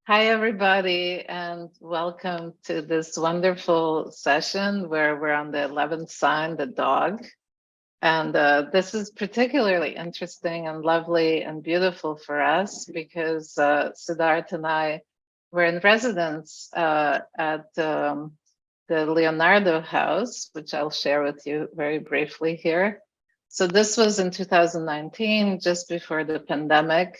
Hi, everybody, and welcome to this wonderful session where we're on the 11th sign, the dog. And this is particularly interesting and lovely and beautiful for us because Siddharth and I were in residence at the Leonardo House, which I'll share with you very briefly here. So this was in 2019, just before the pandemic.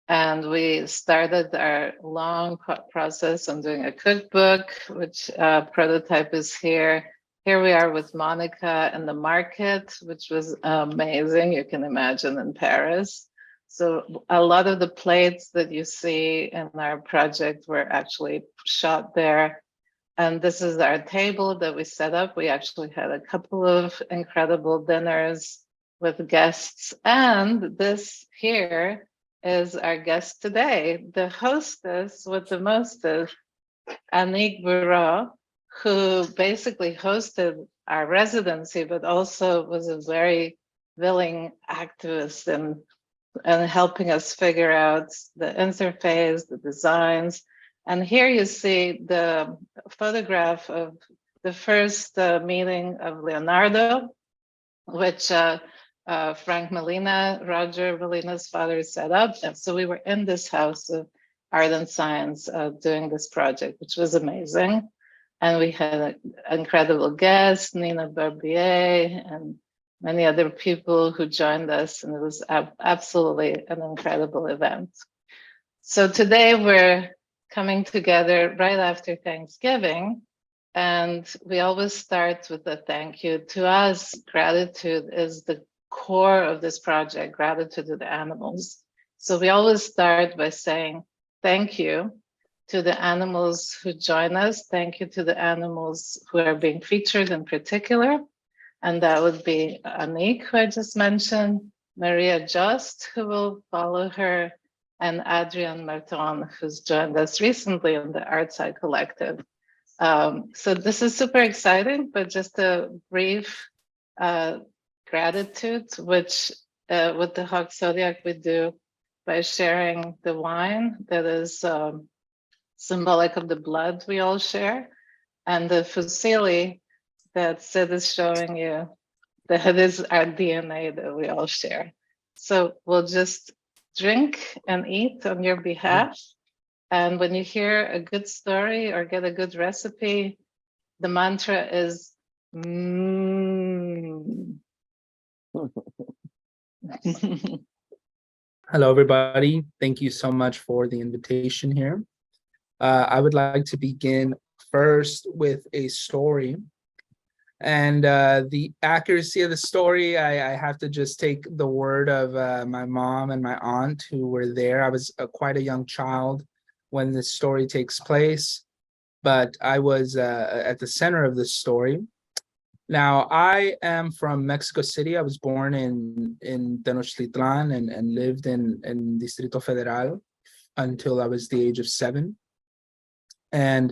And we started our long process on doing a cookbook, which prototype is here. Here we are with Monica in the market, which was amazing. You can imagine in Paris. So a lot of the plates that you see in our project were actually shot there. And this is our table that we set up. We actually had a couple of incredible dinners with guests. And this here is our guest today, the hostess with the mostest, Annick Bureau, who basically hosted our residency, but also was a very willing activist and helping us figure out the interface, the designs. And here you see the photograph of the first meeting of Leonardo, which Frank Molina, Roger Molina's father, set up. And so we were in this house of art and science doing this project, which was amazing. And we had an incredible guest, Nina Barbier, and many other people who joined us. And it was absolutely an incredible event. So today we're coming together right after Thanksgiving. And we always start with a thank you. To us, gratitude is the core of this project, gratitude to the animals. So we always start by saying thank you to the animals who join us. Thank you to the animals who are being featured in particular. And that would be Annick, who I just mentioned, Maria Just, who will follow her, and Adrian Martinez-Tobón, who's joined us recently in the Artside Collective. So this is super exciting, but just a brief gratitude, which with the Hawk Zodiac we do by sharing the wine that is symbolic of the blood we all share, and the fusilli that Sid is showing you, that it is our DNA that we all share. So we'll just drink and eat on your behalf. And when you hear a good story or get a good recipe, the mantra is mm. Hello, everybody. Thank you so much for the invitation here. I would like to begin first with a story. And the accuracy of the story, I have to just take the word of my mom and my aunt who were there. I was quite a young child when this story takes place, but I was at the center of this story. Now, I am from Mexico City. I was born in Tenochtitlan and lived in Distrito Federal until I was the age of 7. And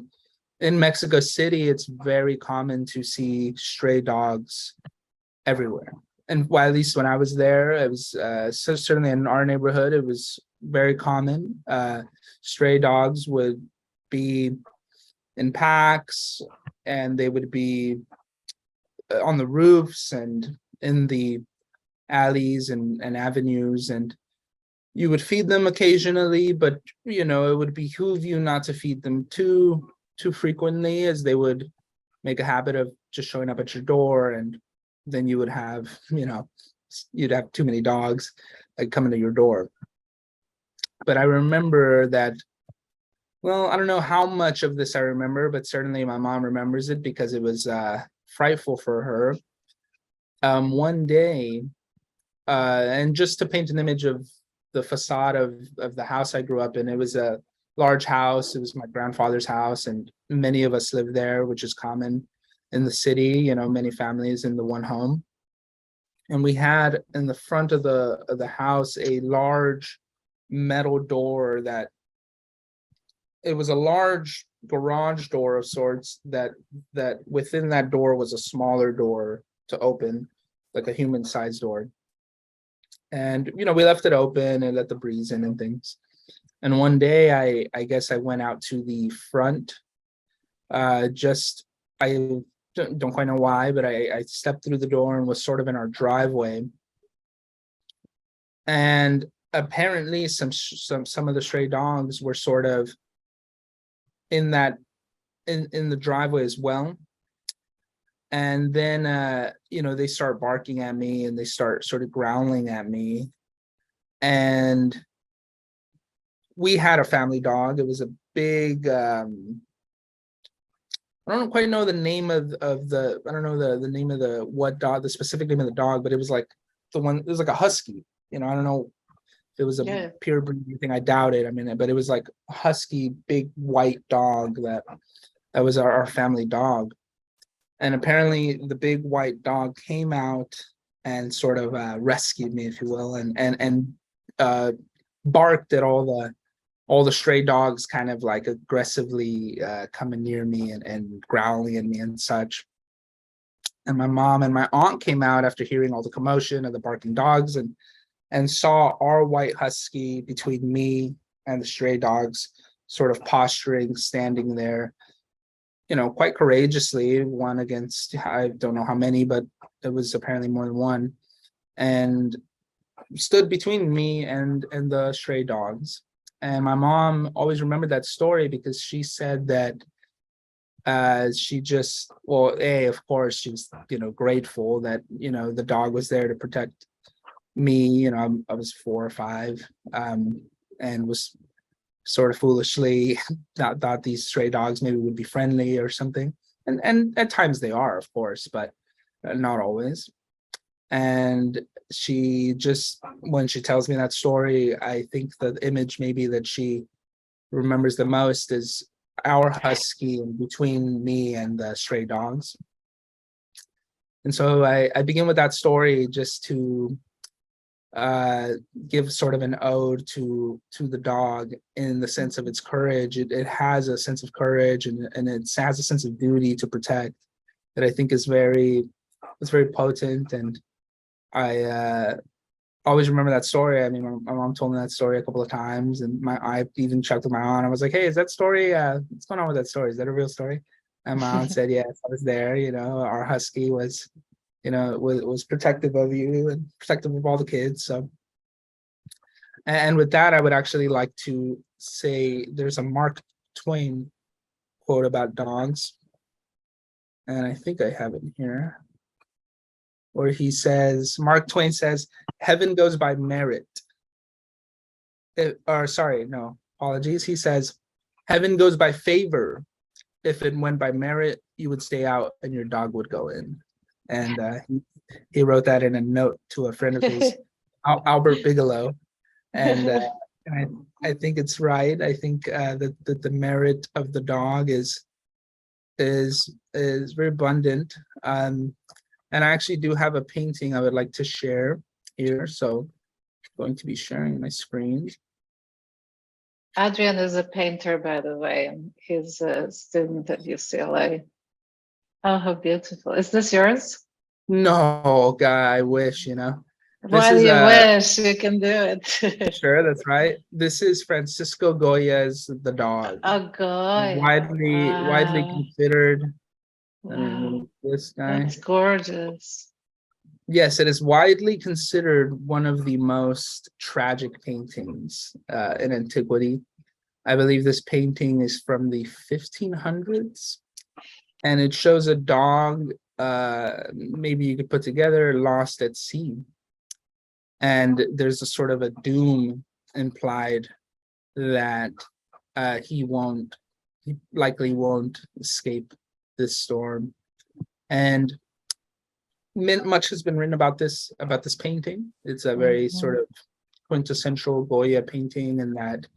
in Mexico City, it's very common to see stray dogs everywhere. And well, at least when I was there, it was so certainly in our neighborhood, it was very common. Stray dogs would be in packs, and they would be on the roofs and in the alleys and avenues, and you would feed them occasionally, but it would behoove you not to feed them too frequently, as they would make a habit of just showing up at your door, and then you would have you'd have too many dogs like coming to your door. But I remember that, well, I don't know how much of this I remember, but certainly my mom remembers it because it was frightful for her. One day, and just to paint an image of the facade of the house I grew up in, it was a large house. It was my grandfather's house, and many of us lived there, which is common in the city, many families in the one home. And we had in the front of the house a large metal door that it was a large garage door of sorts, that within that door was a smaller door to open, like a human-sized door. And we left it open and let the breeze in and things. And one day I guess I went out to the front, just I don't quite know why, but I stepped through the door and was sort of in our driveway. And apparently some of the stray dogs were sort of in that in the driveway as well. And then they start barking at me and they start sort of growling at me. And we had a family dog. It was a big I don't quite know the name of the I don't know the name of the what dog, the specific name of the dog, but it was like the one, it was like a husky. I don't know if it was a Yeah. pure breed thing. I doubt it. I mean, but it was like a husky, big white dog that was our family dog. And apparently the big white dog came out and sort of rescued me, if you will, and barked at all the stray dogs, kind of like aggressively coming near me and growling at me and such. And my mom and my aunt came out after hearing all the commotion of the barking dogs and saw our white husky between me and the stray dogs, sort of posturing, standing there, quite courageously, one against, I don't know how many, but it was apparently more than one, and stood between me and the stray dogs. And my mom always remembered that story because she said that she just, well, of course, she was, grateful that, the dog was there to protect me. I was 4 or 5, and was sort of foolishly thought these stray dogs maybe would be friendly or something. And at times they are, of course, but not always. And she just, when she tells me that story, I think the image maybe that she remembers the most is our husky between me and the stray dogs. And so I begin with that story just to give sort of an ode to the dog in the sense of its courage. It has a sense of courage, and it has a sense of duty to protect that I think is very potent. And I always remember that story. I mean, my mom told me that story a couple of times, and I even checked with my aunt. I was like, "Hey, is that story? What's going on with that story? Is that a real story?" And my aunt said, "Yes, I was there. Our husky was, was protective of you and protective of all the kids." So, and with that, I would actually like to say there's a Mark Twain quote about dogs, and I think I have it here, where he says, Mark Twain says, "Heaven goes by merit." Or sorry, no, apologies. He says, "Heaven goes by favor. If it went by merit, you would stay out and your dog would go in." And he wrote that in a note to a friend of his, Albert Bigelow. And I think it's right. I think that the merit of the dog is very abundant. And I actually do have a painting I would like to share here. So I'm going to be sharing my screen. Adrian is a painter, by the way, and he's a student at UCLA. Oh, how beautiful. Is this yours? No, guy, I wish, This Why do is you wish you can do it? sure, that's right. This is Francisco Goya's The Dog. Oh, God. Widely Wow. considered. I don't Wow. know this guy. That's gorgeous. Yes, it is widely considered one of the most tragic paintings in antiquity. I believe this painting is from the 1500s, and it shows a dog, maybe you could put together, lost at sea. And there's a sort of a doom implied that he likely won't escape this storm. And much has been written about this painting. It's a very sort of quintessential Goya painting in that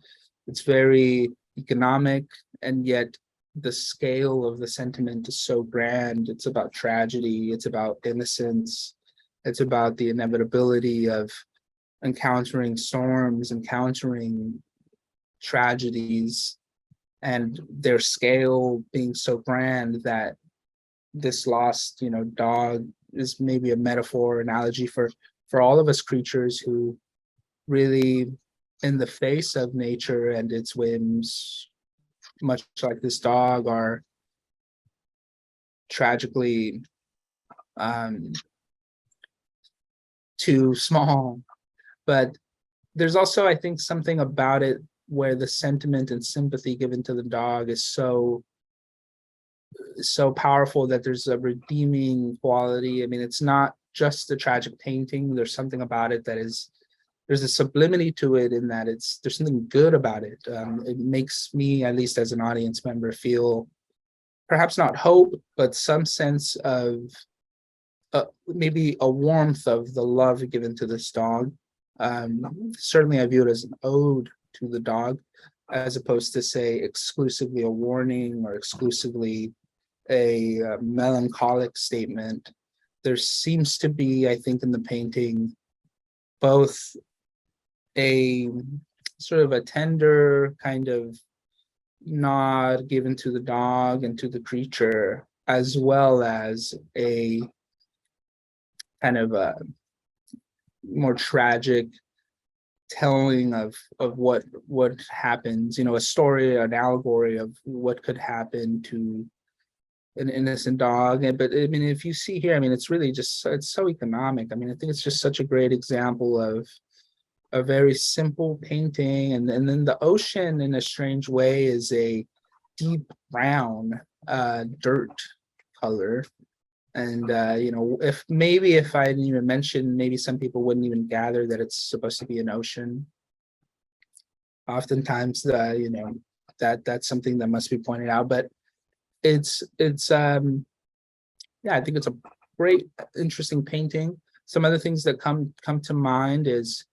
it's very economic, and yet the scale of the sentiment is so grand. It's about tragedy, it's about innocence, it's about the inevitability of encountering storms, encountering tragedies, and their scale being so grand that this lost, dog is maybe a metaphor, analogy for all of us creatures who really in the face of nature and its whims, much like this dog, are tragically too small. But there's also, I think, something about it where the sentiment and sympathy given to the dog is so powerful that there's a redeeming quality. I mean, it's not just a tragic painting. There's something about it that is, there's a sublimity to it, in that there's something good about it. It makes me, at least as an audience member, feel perhaps not hope, but some sense of maybe a warmth of the love given to this dog. Certainly I view it as an ode to the dog, as opposed to, say, exclusively a warning or exclusively a melancholic statement. There seems to be, I think, in the painting, both a sort of a tender kind of nod given to the dog and to the creature, as well as a kind of a more tragic telling of what happens, a story, an allegory of what could happen to an innocent dog. But I mean, if you see here, I mean, it's really just, it's so economic. I mean, I think it's just such a great example of a very simple painting. And then the ocean, in a strange way, is a deep brown dirt color. And if I didn't even mention, maybe some people wouldn't even gather that it's supposed to be an ocean. Oftentimes, that's something that must be pointed out. But it's yeah, I think it's a great, interesting painting. Some other things that come to mind is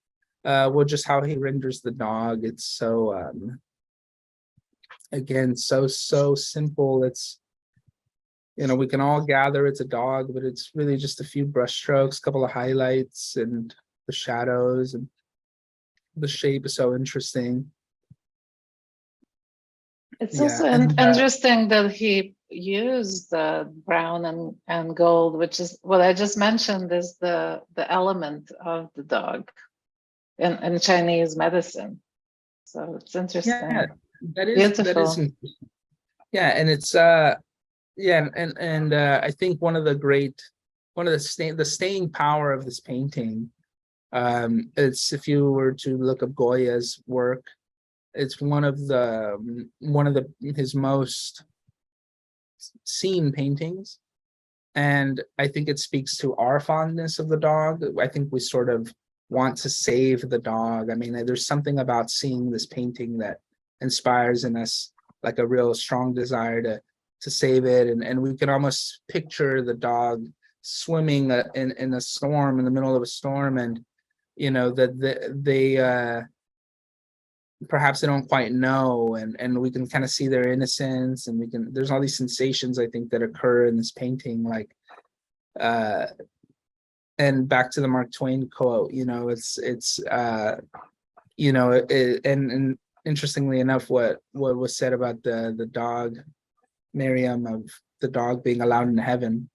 just how he renders the dog. It's so again, so simple. It's, we can all gather it's a dog, but it's really just a few brush strokes, a couple of highlights, and the shadows, and the shape is so interesting. It's Yeah, also interesting that he used the brown and gold, which is what I just mentioned, is the element of the dog in Chinese medicine. So it's interesting. Yeah, that is Beautiful. interesting. Yeah, and it's I think one of the staying power of this painting, it's, if you were to look up Goya's work, it's one of his most seen paintings. And I think it speaks to our fondness of the dog. I think we sort of want to save the dog. I mean, there's something about seeing this painting that inspires in us like a real strong desire to save it. And we can almost picture the dog swimming in a storm, in the middle of a storm, and that they perhaps they don't quite know, and we can kind of see their innocence, and there's all these sensations, I think, that occur in this painting, like and back to the Mark Twain quote, and interestingly enough, what was said about the dog, Miriam, of the dog being allowed in heaven.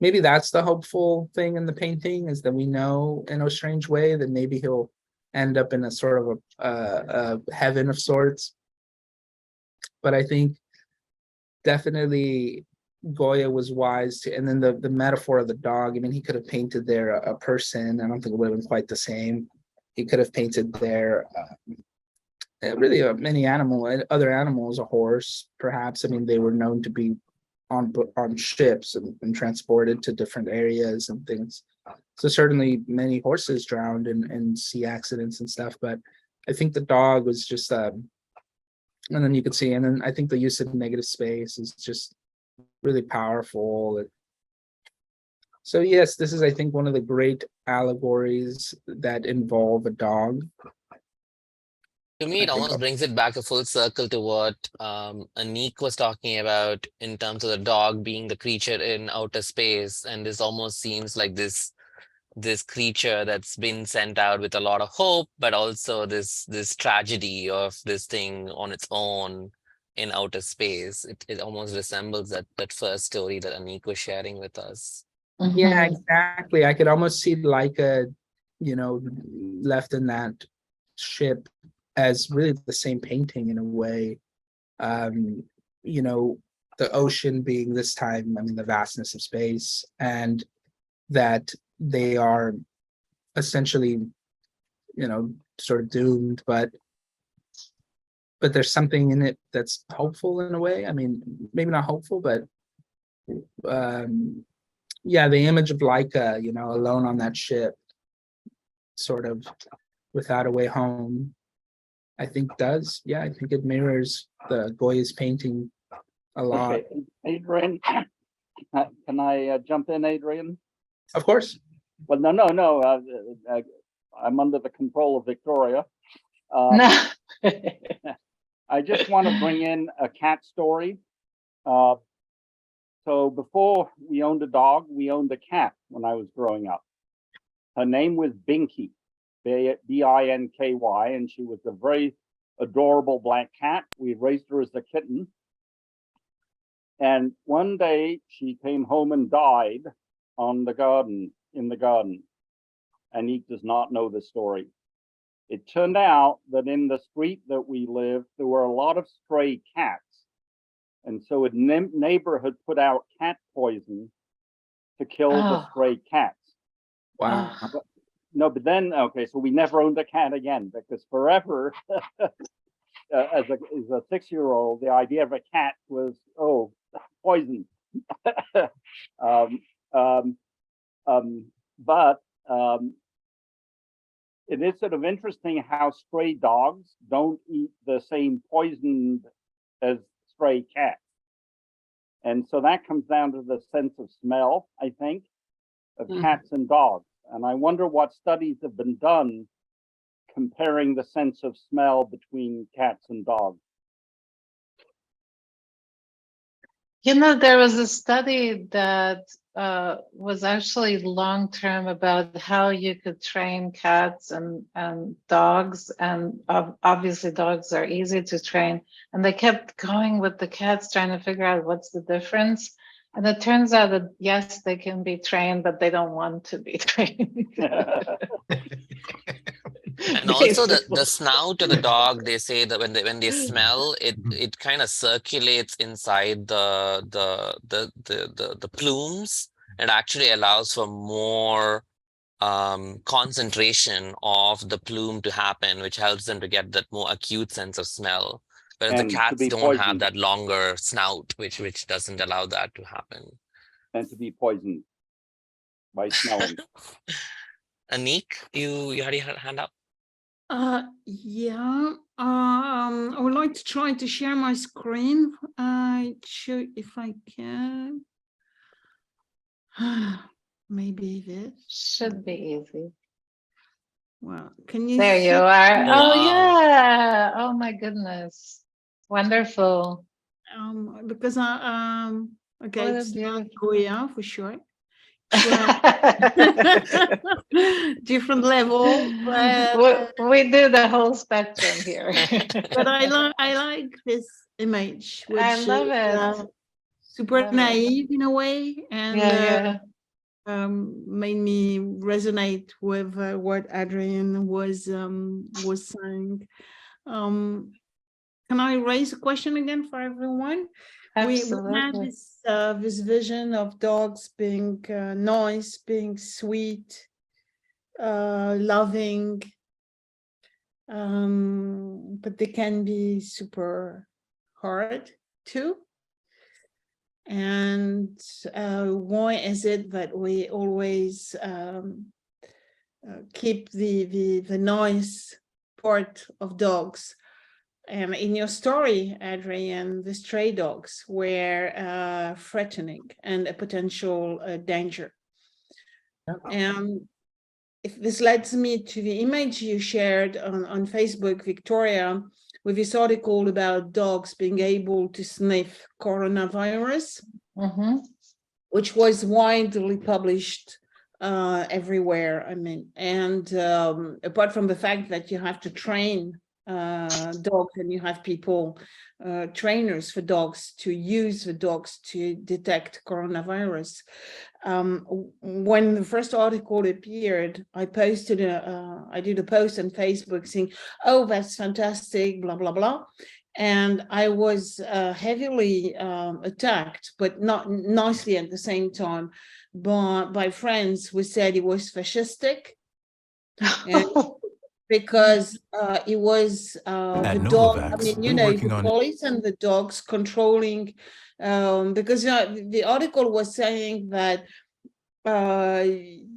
Maybe that's the hopeful thing in the painting, is that we know in a strange way that maybe he'll end up in a sort of a heaven of sorts. But I think definitely Goya was wise to, and then the metaphor of the dog, I mean, he could have painted there a person. I don't think it would have been quite the same. He could have painted there really many other animals, a horse, perhaps. I mean, they were known to be on ships and transported to different areas and things. So certainly many horses drowned in sea accidents and stuff, but I think the dog was just and then you could see, and then I think the use of negative space is just really powerful. So yes, this is, I think, one of the great allegories that involve a dog. To me, it almost brings it back a full circle to what Anik was talking about in terms of the dog being the creature in outer space. And this almost seems like this creature that's been sent out with a lot of hope, but also this tragedy of this thing on its own in outer space. It almost resembles that first story that Anik was sharing with us. Yeah, exactly. I could almost see Leica, left in that ship as really the same painting in a way. You know, the ocean being this time, I mean, the vastness of space, and that they are essentially, you know, sort of doomed, but there's something in it that's hopeful in a way. I mean, maybe not hopeful, but yeah, the image of Laika, you know, alone on that ship, sort of without a way home, I think I think it mirrors the Goya's painting a lot. Okay, Adrian, can I jump in, Adrian? Of course. Well, no. I'm under the control of Victoria. No. I just want to bring in a cat story. So before we owned a dog, we owned a cat when I was growing up. Her name was Binky, B-I-N-K-Y, and she was a very adorable black cat. We raised her as a kitten. And one day she came home and died in the garden. Anik does not know the story. It turned out that in the street that we lived, there were a lot of stray cats. And so a neighbor had put out cat poison to kill the stray cats. Wow. But then, okay, so we never owned a cat again, because forever, as a 6-year-old, the idea of a cat was, poison. But it is sort of interesting how stray dogs don't eat the same poison as stray cats. And so that comes down to the sense of smell, I think, of cats and dogs. And I wonder what studies have been done comparing the sense of smell between cats and dogs. You know, there was a study that was actually long-term about how you could train cats and dogs, and obviously dogs are easy to train, and they kept going with the cats trying to figure out what's the difference. And it turns out that yes, they can be trained, but they don't want to be trained. And also the snout of the dog, they say that when they smell, it kind of circulates inside the plumes. It actually allows for more concentration of the plume to happen, which helps them to get that more acute sense of smell. Whereas the cats don't have that longer snout, which doesn't allow that to happen. And to be poisoned by smelling. Anik, you had your hand up? Yeah. I would like to try to share my screen. Show if I can. Maybe this should be easy. Well, can you? There see? you are. Wow. Oh yeah. Oh my goodness. Wonderful. Because okay, What a it's not beautiful- Goya for sure. Different level, but we do the whole spectrum here. but I like this image, which I love is it. super Love it. naive in a way, and Yeah. made me resonate with what Adrian was saying. Can I raise a question again for everyone? We had Absolutely. this vision of dogs being nice, being sweet, loving, but they can be super hard too. And why is it that we always keep the nice part of dogs? In your story, Adrian, the stray dogs were threatening and a potential danger. And if this leads me to the image you shared on Facebook, Victoria, with this article about dogs being able to sniff coronavirus, which was widely published everywhere. I mean, and apart from the fact that you have to train dogs, and you have people, trainers for dogs, to use the dogs to detect coronavirus. When the first article appeared, I did a post on Facebook saying, "Oh, that's fantastic, blah, blah, blah." And I was heavily attacked, but not nicely at the same time, by friends who said it was fascistic. And because it was the dog, I mean, the police and the dogs controlling, because the article was saying that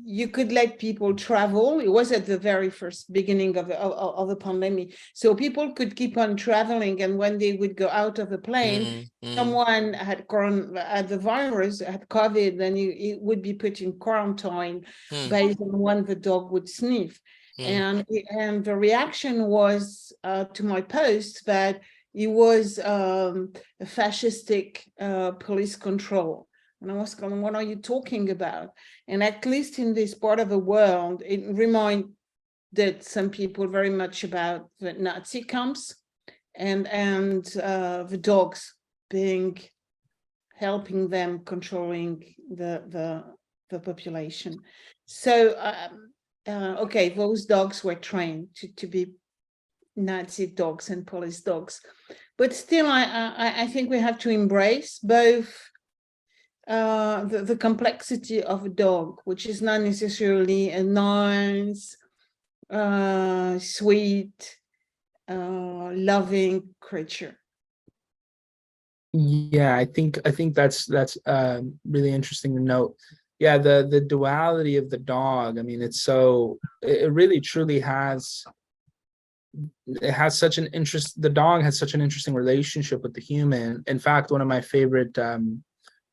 you could let people travel. It was at the very first beginning of the pandemic, so people could keep on traveling, and when they would go out of the plane, someone had the virus, had COVID, then it would be put in quarantine based on when the dog would sniff. And the reaction was to my post that it was a fascistic police control. And I was going, what are you talking about? And at least in this part of the world, it reminded some people very much about the Nazi camps and the dogs helping them controlling the population. So okay, those dogs were trained to be Nazi dogs and police dogs, but still, I think we have to embrace both the complexity of a dog, which is not necessarily a nice, sweet, loving creature. Yeah, I think that's really interesting to note. Yeah, the duality of the dog. I mean, it really truly has. It has such an interest. The dog has such an interesting relationship with the human. In fact, one of my favorite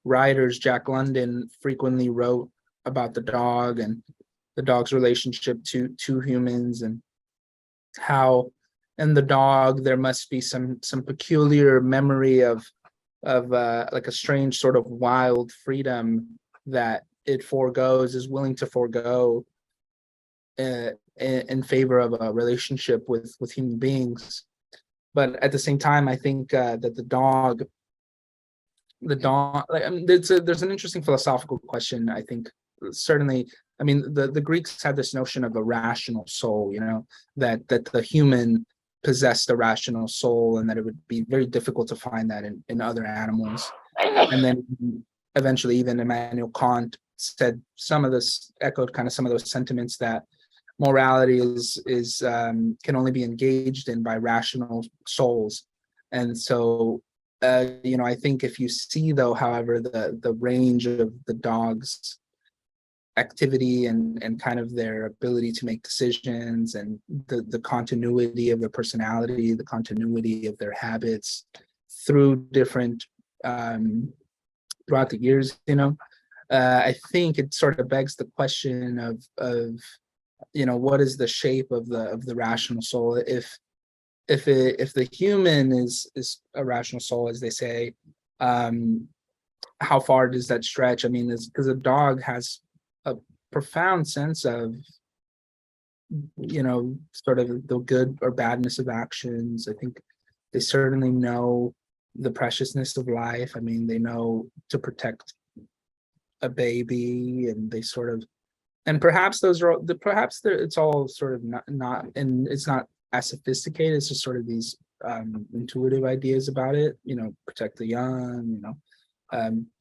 writers, Jack London, frequently wrote about the dog and the dog's relationship to humans, and how in the dog there must be some peculiar memory of like a strange sort of wild freedom that it is willing to forego in favor of a relationship with human beings. But at the same time, I think that the dog, like, I mean, there's an interesting philosophical question. I think certainly, I mean, the Greeks had this notion of a rational soul, that the human possessed a rational soul, and that it would be very difficult to find that in other animals. And then eventually even Immanuel Kant said echoed kind of some of those sentiments, that morality is can only be engaged in by rational souls. And so I think if you see, though, however, the range of the dog's activity and kind of their ability to make decisions, and the continuity of their personality, the continuity of their habits through different throughout the years, I think it sort of begs the question of what is the shape of the rational soul. If the human is a rational soul, as they say, how far does that stretch? I mean, because a dog has a profound sense of sort of the good or badness of actions. I think they certainly know the preciousness of life. I mean, they know to protect a baby, and they sort of, and perhaps it's all sort of not, and it's not as sophisticated. It's just sort of these intuitive ideas about it. Protect the young.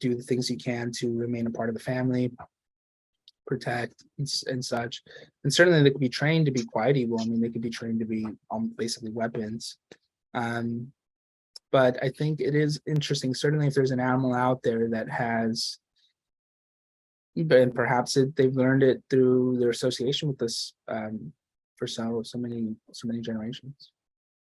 Do the things you can to remain a part of the family, protect and such. And certainly they could be trained to be quite evil. I mean, they could be trained to be basically weapons. But I think it is interesting. Certainly, if there's an animal out there that has, and perhaps they've learned it through their association with us for so many generations.